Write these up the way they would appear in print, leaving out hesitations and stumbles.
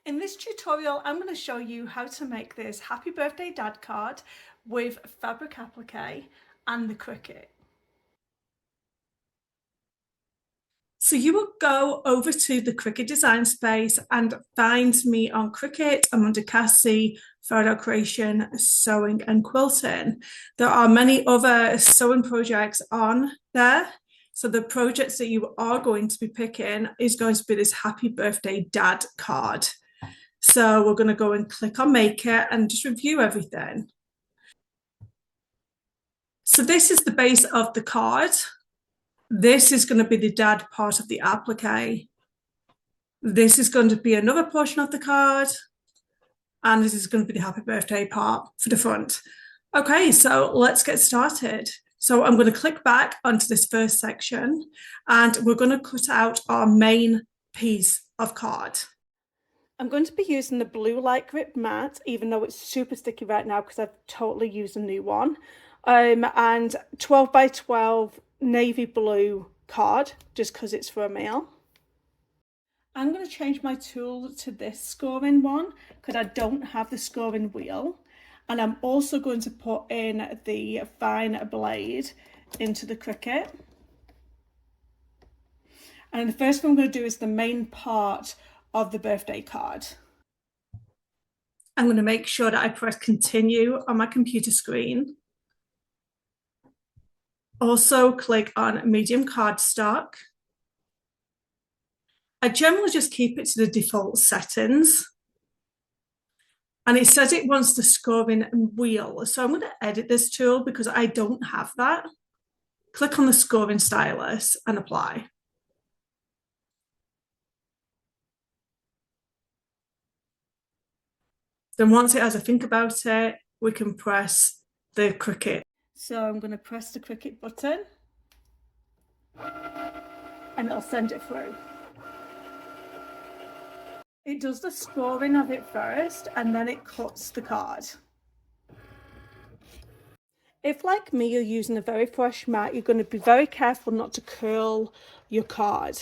In this tutorial, I'm going to show you how to make this Happy Birthday Dad card with fabric applique and the Cricut. So you will go over to the Cricut design space and find me on Cricut. I'm under Cassie, Faodail Creation, Sewing and Quilting. There are many other sewing projects on there. So the projects that you are going to be picking is going to be this Happy Birthday Dad card. So we're going to go and click on Make It and just review everything. So this is the base of the card. This is going to be the dad part of the applique. This is going to be another portion of the card. And this is going to be the happy birthday part for the front. Okay, so let's get started. So I'm going to click back onto this first section and we're going to cut out our main piece of card. I'm going to be using the blue light grip mat, even though it's super sticky right now because I've totally used a new one. And 12 by 12 navy blue card, just because it's for a meal. I'm going to change my tool to this scoring one because I don't have the scoring wheel. And I'm also going to put in the fine blade into the Cricut. And the first thing I'm going to do is the main part of the birthday card. I'm going to make sure that I press continue on my computer screen. Also click on medium cardstock. I generally just keep it to the default settings. And it says it wants the scoring wheel. So I'm going to edit this tool because I don't have that. Click on the scoring stylus and apply. Then once it has a think about it, we can press the Cricut. So I'm going to press the Cricut button and it'll send it through. It does the scoring of it first and then it cuts the card. If, like me, you're using a very fresh mat, you're going to be very careful not to curl your card.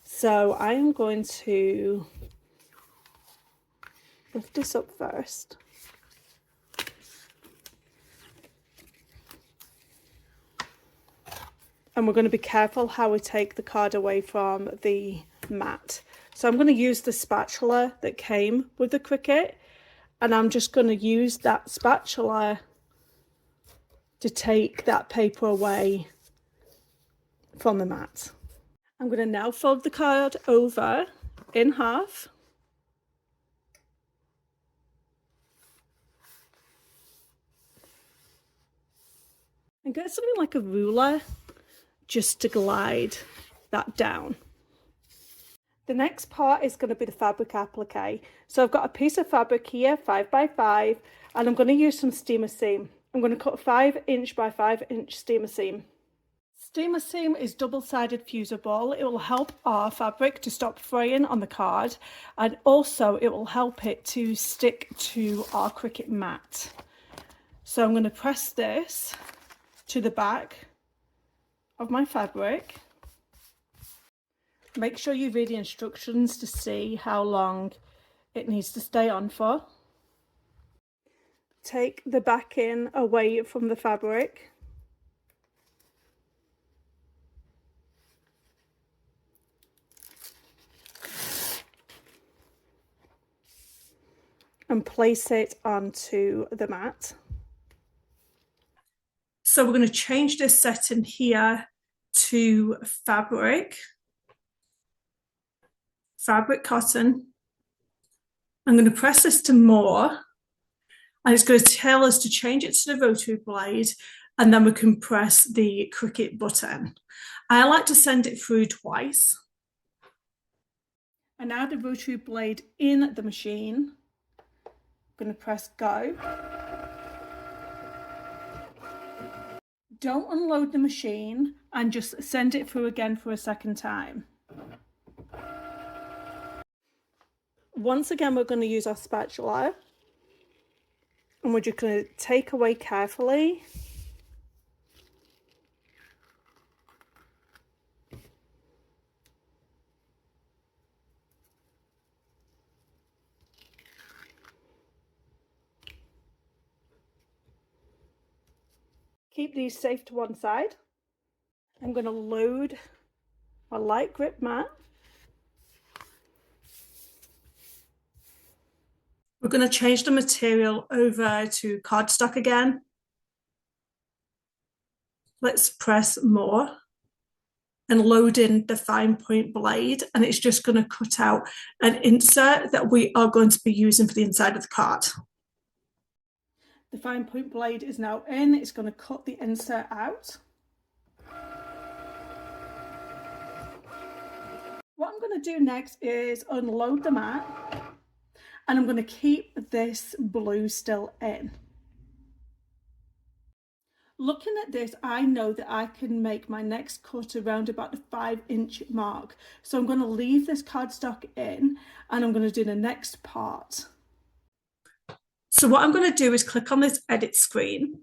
So I am going to lift this up first. And we're going to be careful how we take the card away from the mat. So I'm going to use the spatula that came with the Cricut, and I'm just going to use that spatula to take that paper away from the mat. I'm going to now fold the card over in half. And get something like a ruler just to glide that down. The next part is going to be the fabric applique. So I've got a piece of fabric here, 5 by 5, and I'm going to use some steamer seam. I'm going to cut 5" by 5" steamer seam. Steamer seam is double-sided fusible. It will help our fabric to stop fraying on the card, and also it will help it to stick to our Cricut mat. So I'm going to press this to the back of my fabric. Make sure you read the instructions to see how long it needs to stay on for. Take the backing away from the fabric. And place it onto the mat. So we're going to change this setting here to fabric cotton. I'm going to press this to more, and it's going to tell us to change it to the rotary blade, and then we can press the Cricut button. I like to send it through twice. And now the rotary blade in the machine. I'm going to press go. Don't unload the machine and just send it through again for a second time. Once again, we're going to use our spatula and we're just going to take away carefully. keep these safe to one side, I'm going to load my light grip mat. We're going to change the material over to cardstock again. Let's press more and load in the fine point blade, and it's just going to cut out an insert that we are going to be using for the inside of the card. The fine point blade is now in. It's going to cut the insert out. What I'm going to do next is unload the mat, and I'm going to keep this blue still in. Looking at this, I know that I can make my next cut around about the 5-inch mark. So I'm going to leave this cardstock in, and I'm going to do the next part. So what I'm going to do is click on this edit screen,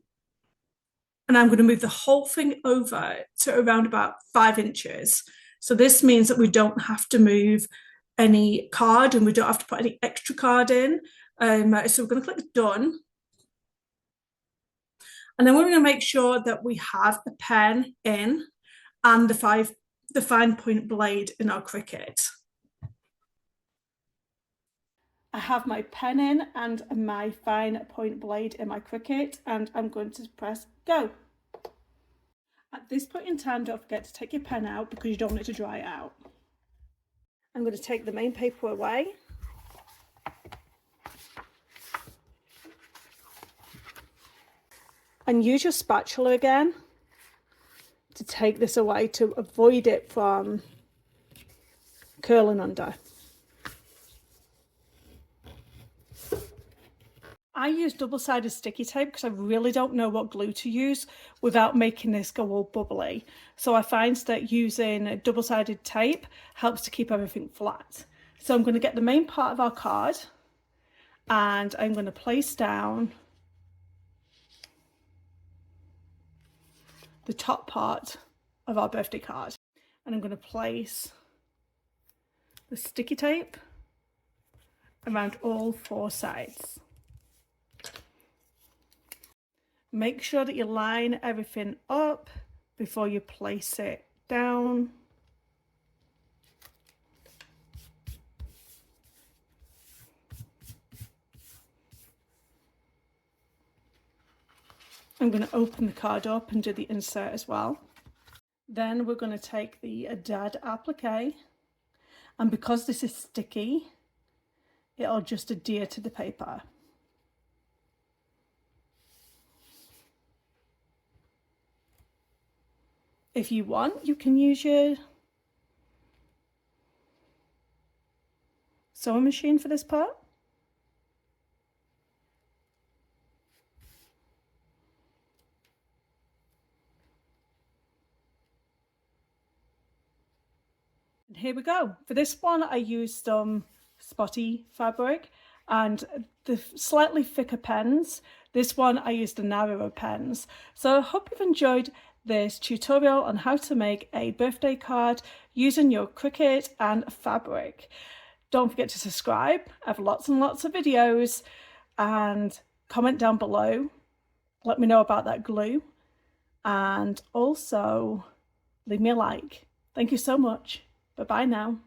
and I'm going to move the whole thing over to around about 5 inches. So this means that we don't have to move any card, and we don't have to put any extra card in. So we're going to click done. And then we're going to make sure that we have a pen in and the fine point blade in our Cricut. I have my pen in and my fine point blade in my Cricut, and I'm going to press go. At this point in time, don't forget to take your pen out because you don't want it to dry out. I'm going to take the main paper away. And use your spatula again to take this away to avoid it from curling under. I use double-sided sticky tape because I really don't know what glue to use without making this go all bubbly. So I find that using double-sided tape helps to keep everything flat. So I'm going to get the main part of our card, and I'm going to place down the top part of our birthday card, and I'm going to place the sticky tape around all 4 sides. Make sure that you line everything up before you place it down. I'm going to open the card up and do the insert as well. Then we're going to take the dad applique, and because this is sticky, it'll just adhere to the paper. If you want, you can use your sewing machine for this part. And here we go. For this one, I used some spotty fabric and the slightly thicker pens. This one, I used the narrower pens. So I hope you've enjoyed this tutorial on how to make a birthday card using your Cricut and fabric. Don't forget to subscribe. I have lots and lots of videos, and comment down below. Let me know about that glue, and also leave me a like. Thank you so much. Bye-bye now.